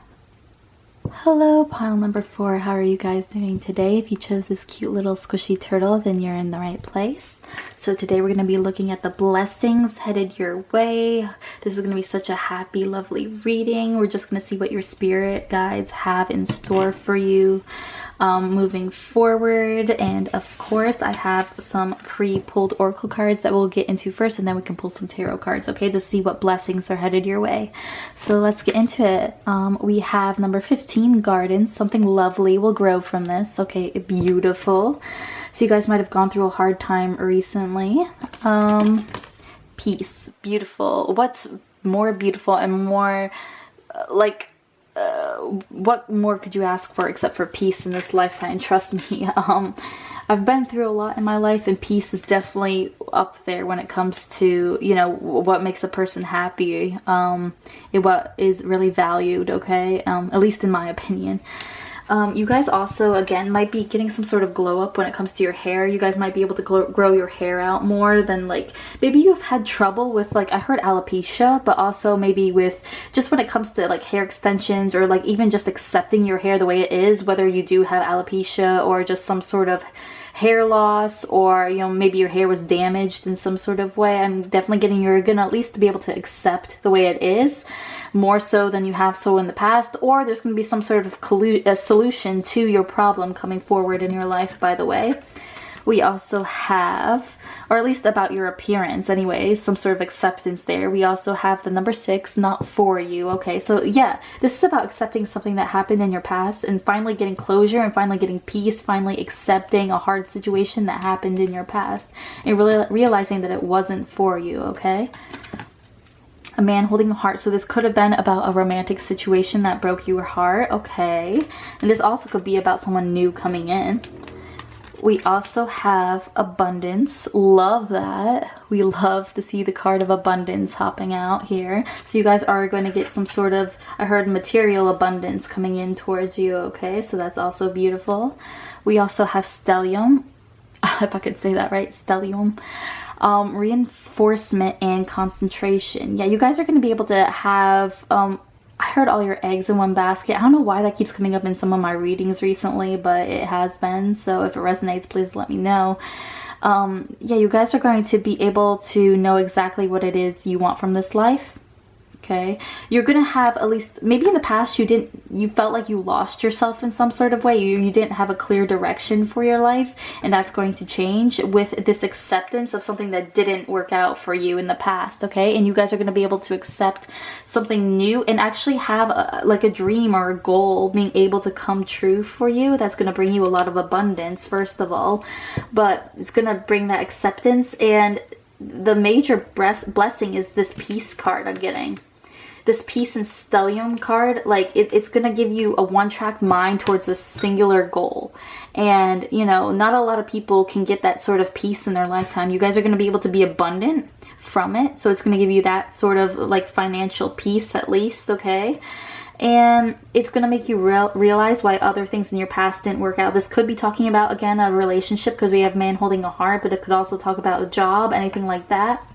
[SPEAKER 1] Hello, pile number 4. How are you guys doing today? If you chose this cute little squishy turtle, then you're in the right place. So today we're going to be looking at the blessings headed your way. This is going to be such a happy, lovely reading. We're just going to see what your spirit guides have in store for you moving forward. And of course, I have some pre-pulled oracle cards that we'll get into first, and then we can pull some tarot cards, okay, to see what blessings are headed your way. So let's get into it. We have number 15, gardens. Something lovely will grow from this. Okay, beautiful. So you guys might have gone through a hard time recently. Peace. Beautiful. What's more beautiful and more like, what more could you ask for except for peace in this lifetime? Trust me. I've been through a lot in my life, and peace is definitely up there when it comes to, you know, what makes a person happy, what is really valued, okay? At least in my opinion. You guys also, again, might be getting some sort of glow up when it comes to your hair. You guys might be able to grow your hair out more than, like, maybe you've had trouble with, like, I heard alopecia, but also maybe with just when it comes to, like, hair extensions, or, like, even just accepting your hair the way it is, whether you do have alopecia or just some sort of hair loss, or, you know, maybe your hair was damaged in some sort of way. I'm definitely getting you're gonna at least be able to accept the way it is, more so than you have so in the past, or there's gonna be some sort of a solution to your problem coming forward in your life, by the way. We also have, or at least about your appearance anyways, some sort of acceptance there. We also have the number 6, not for you. Okay, so yeah, this is about accepting something that happened in your past and finally getting closure and finally getting peace, finally accepting a hard situation that happened in your past and really realizing that it wasn't for you, okay? A man holding a heart. So this could have been about a romantic situation that broke your heart, okay? And this also could be about someone new coming in. We also have abundance. Love that. We love to see the card of abundance hopping out here. So you guys are going to get some sort of, I heard, material abundance coming in towards you, okay? So that's also beautiful. We also have stellium. If I could say that right, stellium. Reinforcement and concentration. Yeah, you guys are going to be able to have, I heard, all your eggs in one basket. I don't know why that keeps coming up in some of my readings recently, but it has been. So if it resonates, please let me know. Yeah, you guys are going to be able to know exactly what it is you want from this life. Okay, you're gonna have, at least maybe in the past you felt like you lost yourself in some sort of way. You didn't have a clear direction for your life, and that's going to change with this acceptance of something that didn't work out for you in the past. Okay, and you guys are going to be able to accept something new and actually have like a dream or a goal being able to come true for you. That's going to bring you a lot of abundance, first of all, but it's going to bring that acceptance. And the major blessing is this peace card I'm getting. This peace and stellium card, like it's gonna give you a one-track mind towards a singular goal. And, you know, not a lot of people can get that sort of peace in their lifetime. You guys are gonna be able to be abundant from it. So it's gonna give you that sort of like financial peace at least, okay? And it's gonna make you realize why other things in your past didn't work out. This could be talking about, again, a relationship, because we have man holding a heart, but it could also talk about a job, anything like that.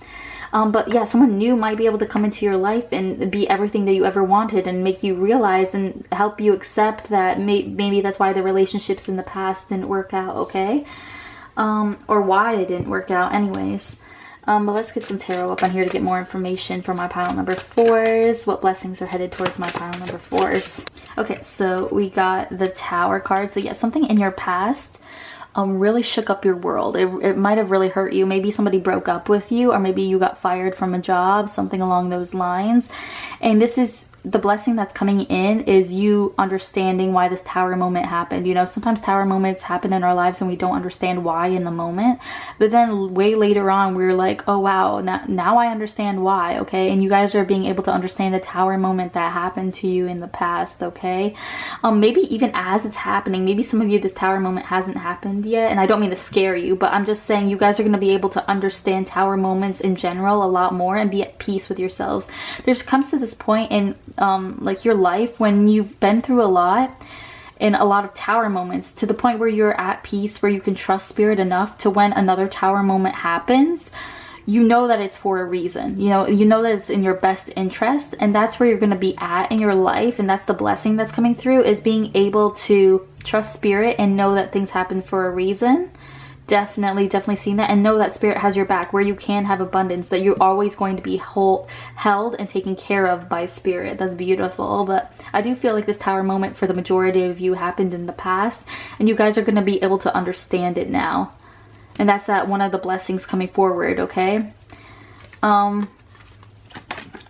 [SPEAKER 1] But yeah, someone new might be able to come into your life and be everything that you ever wanted and make you realize and help you accept that maybe that's why the relationships in the past didn't work out, okay? Or why they didn't work out anyways. But let's get some tarot up on here to get more information for my pile number 4s. What blessings are headed towards my pile number 4s? Okay, so we got the Tower card. So yeah, something in your past really shook up your world. It might have really hurt you. Maybe somebody broke up with you, or maybe you got fired from a job, something along those lines. And this is the blessing that's coming in, is you understanding why this Tower moment happened. You know, sometimes Tower moments happen in our lives and we don't understand why in the moment, but then way later on we're like, oh wow, now I understand why, okay? And you guys are being able to understand the Tower moment that happened to you in the past, okay? Maybe even as it's happening, maybe some of you, this Tower moment hasn't happened yet, and I don't mean to scare you, but I'm just saying you guys are going to be able to understand Tower moments in general a lot more and be at peace with yourselves. There's comes to this point in like your life when you've been through a lot and a lot of Tower moments, to the point where you're at peace, where you can trust spirit enough to, when another Tower moment happens, you know that it's for a reason. You know that it's in your best interest, and that's where you're going to be at in your life. And that's the blessing that's coming through, is being able to trust spirit and know that things happen for a reason. Definitely seeing that, and know that spirit has your back, where you can have abundance, that you're always going to be held and taken care of by spirit. That's beautiful. But I do feel like this Tower moment for the majority of you happened in the past, and you guys are going to be able to understand it now. And that's that one of the blessings coming forward, okay?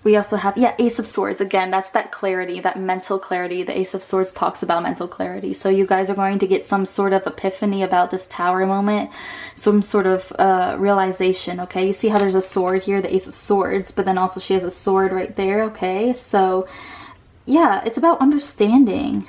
[SPEAKER 1] We also have, yeah, Ace of Swords. Again, that's that clarity, that mental clarity. The Ace of Swords talks about mental clarity. So you guys are going to get some sort of epiphany about this Tower moment, some sort of realization, okay? You see how there's a sword here, the Ace of Swords, but then also she has a sword right there, okay? So yeah, it's about understanding,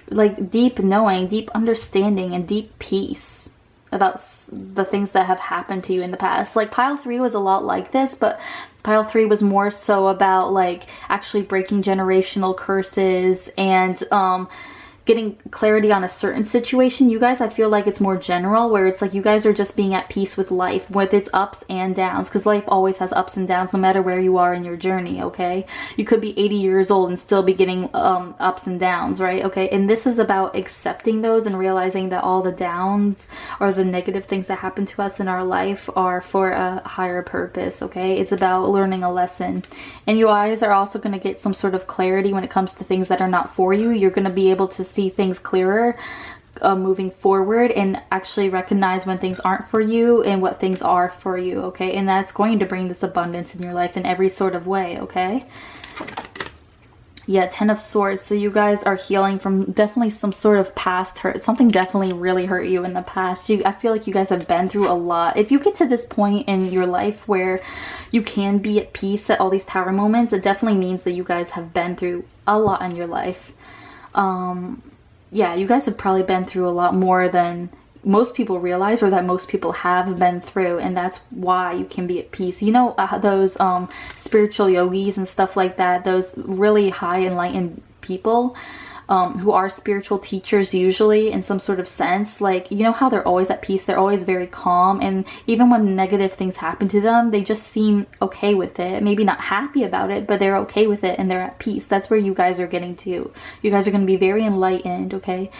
[SPEAKER 1] like deep knowing, deep understanding, and deep peace about the things that have happened to you in the past. Like pile 3 was a lot like this, but pile 3 was more so about like actually breaking generational curses and getting clarity on a certain situation. You guys, I feel like it's more general, where it's like you guys are just being at peace with life, with its ups and downs, because life always has ups and downs no matter where you are in your journey, okay? You could be 80 years old and still be getting ups and downs, right? Okay, and this is about accepting those and realizing that all the downs or the negative things that happen to us in our life are for a higher purpose, okay? It's about learning a lesson. And you guys are also going to get some sort of clarity when it comes to things that are not for you. You're going to be able to see things clearer moving forward, and actually recognize when things aren't for you and what things are for you, okay? And that's going to bring this abundance in your life in every sort of way, okay? Yeah, 10 of Swords. So you guys are healing from definitely some sort of past hurt. Something definitely really hurt you in the past. I feel like you guys have been through a lot. If you get to this point in your life where you can be at peace at all these Tower moments, it definitely means that you guys have been through a lot in your life. Yeah, you guys have probably been through a lot more than most people realize, or that most people have been through, and that's why you can be at peace. You know, those spiritual yogis and stuff like that, those really high enlightened people who are spiritual teachers usually in some sort of sense, like, you know how they're always at peace, they're always very calm, and even when negative things happen to them, they just seem okay with it. Maybe not happy about it, but they're okay with it and they're at peace. That's where you guys are getting to. You guys are going to be very enlightened, okay?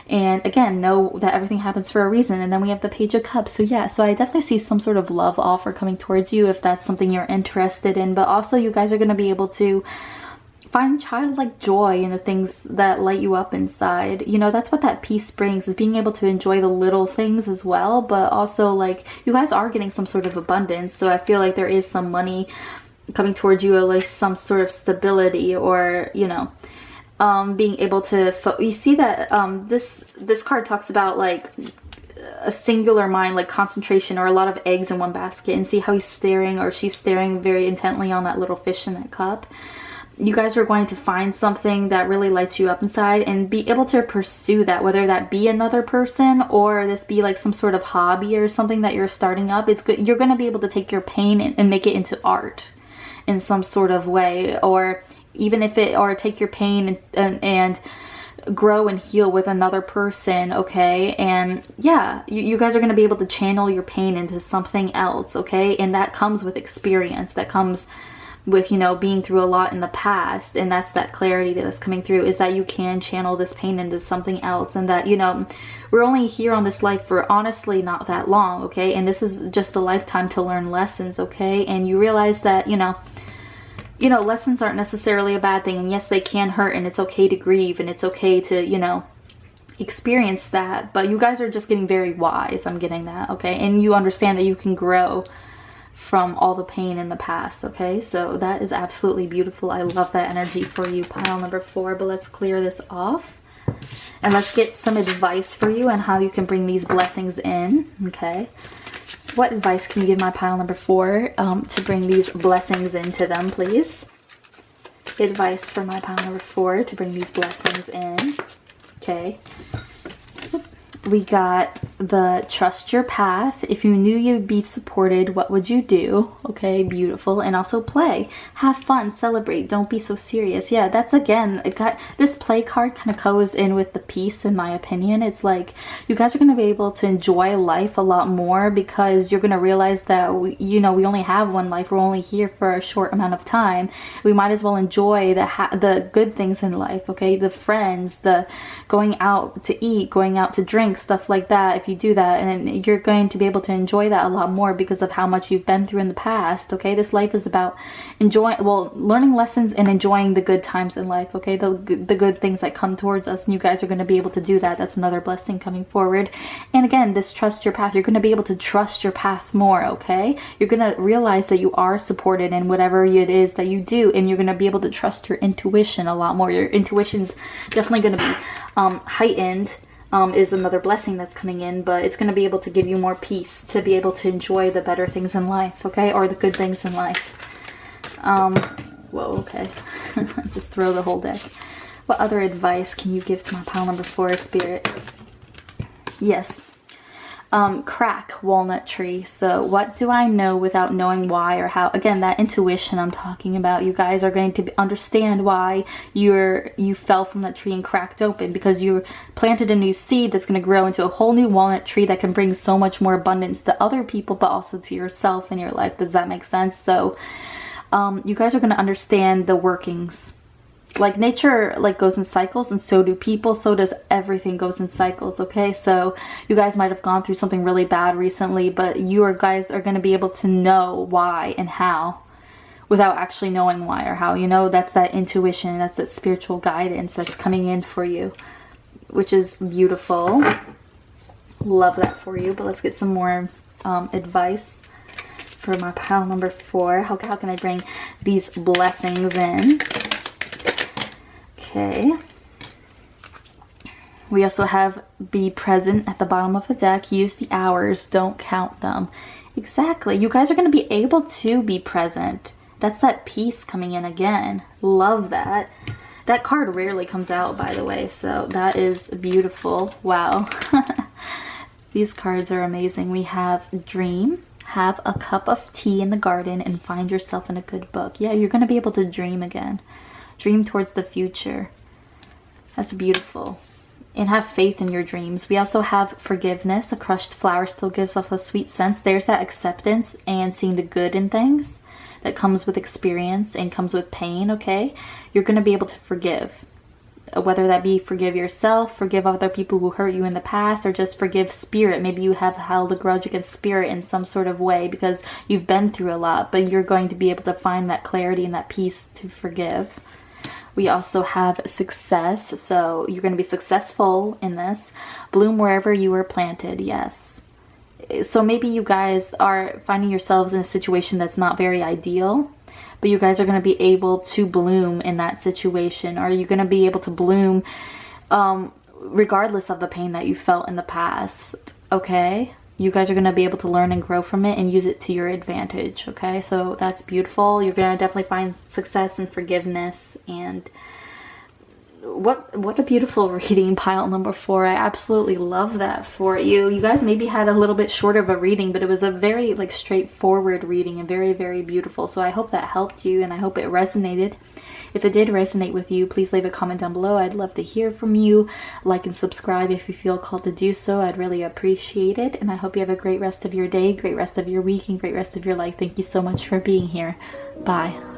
[SPEAKER 1] And again, know that everything happens for a reason. And then we have the Page of Cups. So yeah, so I definitely see some sort of love offer coming towards you if that's something you're interested in. But also you guys are going to be able to find childlike joy in the things that light you up inside. You know, that's what that peace brings, is being able to enjoy the little things as well. But also, like, you guys are getting some sort of abundance. So I feel like there is some money coming towards you, or like some sort of stability, or, you know, being able to you see that this card talks about like a singular mind, like concentration, or a lot of eggs in one basket. And see how he's staring, or she's staring very intently on that little fish in that cup. You guys are going to find something that really lights you up inside and be able to pursue that, whether that be another person or this be like some sort of hobby or something that you're starting up. It's good. You're going to be able to take your pain and make it into art in some sort of way, or even if it, or take your pain and grow and heal with another person, okay? And yeah, you guys are going to be able to channel your pain into something else, okay? And that comes with experience, that comes with, you know, being through a lot in the past. And that's that clarity that's coming through, is that you can channel this pain into something else. And that, you know, we're only here on this life for honestly not that long, okay? And this is just a lifetime to learn lessons, okay? And you realize that, you know, lessons aren't necessarily a bad thing, and yes, they can hurt, and it's okay to grieve, and it's okay to, you know, experience that. But you guys are just getting very wise. I'm getting that, okay? And you understand that you can grow from all the pain in the past, okay? So that is absolutely beautiful. I love that energy for you, pile number 4. But let's clear this off, and let's get some advice for you on how you can bring these blessings in, okay? What advice can you give my pile number 4 to bring these blessings into them, please? Advice for my pile number 4 to bring these blessings in. Okay. We got the trust your path. If you knew you'd be supported, what would you do? Okay, beautiful. And also play. Have fun, celebrate, don't be so serious. Yeah, that's, again, it got this play card kind of goes in with the peace, in my opinion. It's like you guys are going to be able to enjoy life a lot more, because you're going to realize that we only have one life. We're only here for a short amount of time. We might as well enjoy the good things in life, okay? The friends, the going out to eat, going out to drink, stuff like that. If you do that, and you're going to be able to enjoy that a lot more because of how much you've been through in the past. Okay, this life is about enjoying, well, learning lessons and enjoying the good times in life. Okay, the good things that come towards us, and you guys are going to be able to do that. That's another blessing coming forward. And again, this trust your path, you're going to be able to trust your path more. Okay, you're going to realize that you are supported in whatever it is that you do, and you're going to be able to trust your intuition a lot more. Your intuition's definitely going to be heightened. Is another blessing that's coming in, but it's going to be able to give you more peace to be able to enjoy the better things in life, okay, or the good things in life. Whoa, okay. Just throw the whole deck. What other advice can you give to my pile number 4, Spirit? Yes. Crack walnut tree. So what do I know without knowing why or how? Again, that intuition I'm talking about. You guys are going to understand why you fell from that tree and cracked open, because you planted a new seed that's going to grow into a whole new walnut tree that can bring so much more abundance to other people, but also to yourself in your life. Does that make sense? So you guys are going to understand the workings. Like nature goes in cycles, and so do people, so does everything, goes in cycles. Okay, so you guys might have gone through something really bad recently, but you guys are going to be able to know why and how without actually knowing why or how. You know, that's that intuition, that's that spiritual guidance that's coming in for you, which is beautiful. Love that for you. But let's get some more advice for my pile number 4. How can I bring these blessings in? Okay, we also have be present at the bottom of the deck. Use the hours, don't count them. Exactly. You guys are going to be able to be present. That's that peace coming in again. Love that. That card rarely comes out, by the way, so that is beautiful. Wow. These cards are amazing. We have dream, have a cup of tea in the garden, and find yourself in a good book. Yeah, you're going to be able to dream again. Dream towards the future. That's beautiful. And have faith in your dreams. We also have forgiveness. A crushed flower still gives off a sweet sense. There's that acceptance and seeing the good in things that comes with experience and comes with pain, okay? You're going to be able to forgive. Whether that be forgive yourself, forgive other people who hurt you in the past, or just forgive spirit. Maybe you have held a grudge against spirit in some sort of way because you've been through a lot, but you're going to be able to find that clarity and that peace to forgive. We also have success, so you're going to be successful in this. Bloom wherever you were planted, yes. So maybe you guys are finding yourselves in a situation that's not very ideal, but you guys are going to be able to bloom in that situation, or you're going to be able to bloom regardless of the pain that you felt in the past, okay? You guys are going to be able to learn and grow from it and use it to your advantage, okay? So that's beautiful. You're going to definitely find success and forgiveness. And what a beautiful reading, pile number 4. I absolutely love that for you. You guys maybe had a little bit short of a reading, but it was a very straightforward reading and very, very beautiful. So I hope that helped you, and I hope it resonated. If it did resonate with you, please leave a comment down below. I'd love to hear from you. Like and subscribe if you feel called to do so. I'd really appreciate it. And I hope you have a great rest of your day, great rest of your week, and great rest of your life. Thank you so much for being here. Bye.